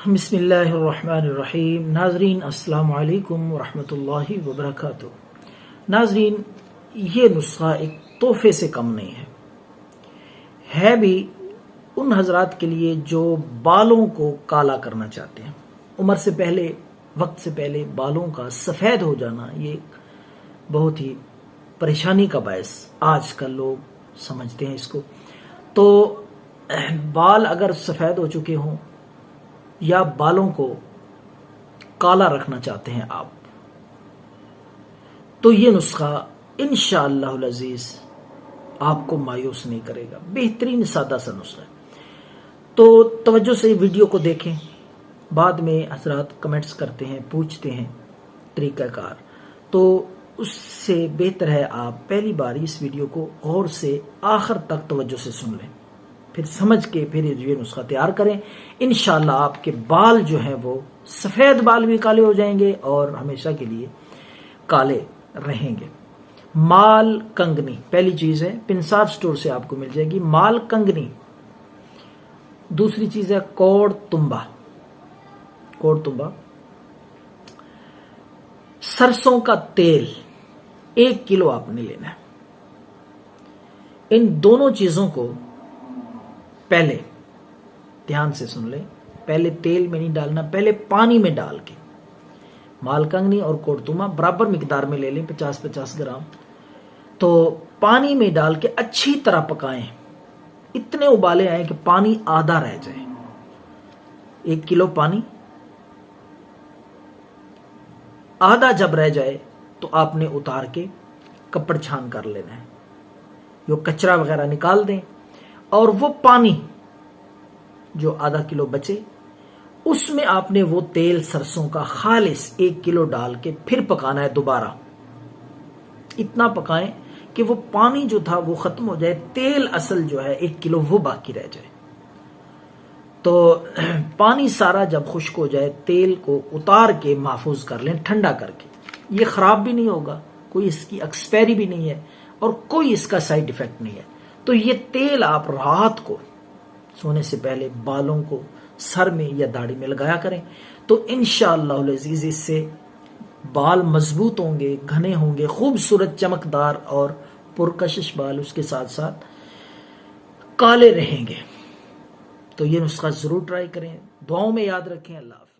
بسم اللہ الرحمن الرحیم۔ ناظرین السلام علیکم ورحمۃ اللہ وبرکاتہ۔ ناظرین، یہ نسخہ ایک تحفے سے کم نہیں ہے بھی ان حضرات کے لیے جو بالوں کو کالا کرنا چاہتے ہیں۔ عمر سے پہلے، وقت سے پہلے بالوں کا سفید ہو جانا یہ بہت ہی پریشانی کا باعث آج کل لوگ سمجھتے ہیں اس کو۔ تو بال اگر سفید ہو چکے ہوں یا بالوں کو کالا رکھنا چاہتے ہیں آپ، تو یہ نسخہ انشاءاللہ العزیز آپ کو مایوس نہیں کرے گا۔ بہترین سادہ سا نسخہ ہے، تو توجہ سے ویڈیو کو دیکھیں۔ بعد میں حضرات کمنٹس کرتے ہیں، پوچھتے ہیں طریقہ کار، تو اس سے بہتر ہے آپ پہلی بار اس ویڈیو کو غور سے آخر تک توجہ سے سن لیں، پھر سمجھ کے پھر یہ نسخہ تیار کریں۔ انشاءاللہ آپ کے بال جو ہیں وہ سفید بال بھی کالے ہو جائیں گے اور ہمیشہ کے لیے کالے رہیں گے۔ مال کنگنی پہلی چیز ہے، پنصاف سٹور سے آپ کو مل جائے گی مال کنگنی۔ دوسری چیز ہے کوڑ تمبا۔ سرسوں کا تیل 1 کلو آپ نے لینا ہے۔ ان دونوں چیزوں کو پہلے دھیان سے سن لیں، پہلے تیل میں نہیں ڈالنا، پہلے پانی میں ڈال کے مال کنگنی اور کورتما برابر مقدار میں لے لیں، 50-50 گرام۔ تو پانی میں ڈال کے اچھی طرح پکائیں، اتنے ابالے آئیں کہ پانی آدھا رہ جائے۔ 1 کلو پانی آدھا جب رہ جائے تو آپ نے اتار کے کپڑ چھان کر لینا ہے، یہ کچرا وغیرہ نکال دیں، اور وہ پانی جو آدھا کلو بچے اس میں آپ نے وہ تیل سرسوں کا خالص 1 کلو ڈال کے پھر پکانا ہے دوبارہ۔ اتنا پکائیں کہ وہ پانی جو تھا وہ ختم ہو جائے، تیل اصل جو ہے 1 کلو وہ باقی رہ جائے۔ تو پانی سارا جب خشک ہو جائے، تیل کو اتار کے محفوظ کر لیں، ٹھنڈا کر کے۔ یہ خراب بھی نہیں ہوگا، کوئی اس کی ایکسپائری بھی نہیں ہے اور کوئی اس کا سائیڈ ایفیکٹ نہیں ہے۔ تو یہ تیل آپ رات کو سونے سے پہلے بالوں کو سر میں یا داڑھی میں لگایا کریں، تو انشاءاللہ العزیز اس سے بال مضبوط ہوں گے، گھنے ہوں گے، خوبصورت چمکدار اور پرکشش بال اس کے ساتھ ساتھ کالے رہیں گے۔ تو یہ نسخہ ضرور ٹرائی کریں، دعاؤں میں یاد رکھیں۔ اللہ حافظ۔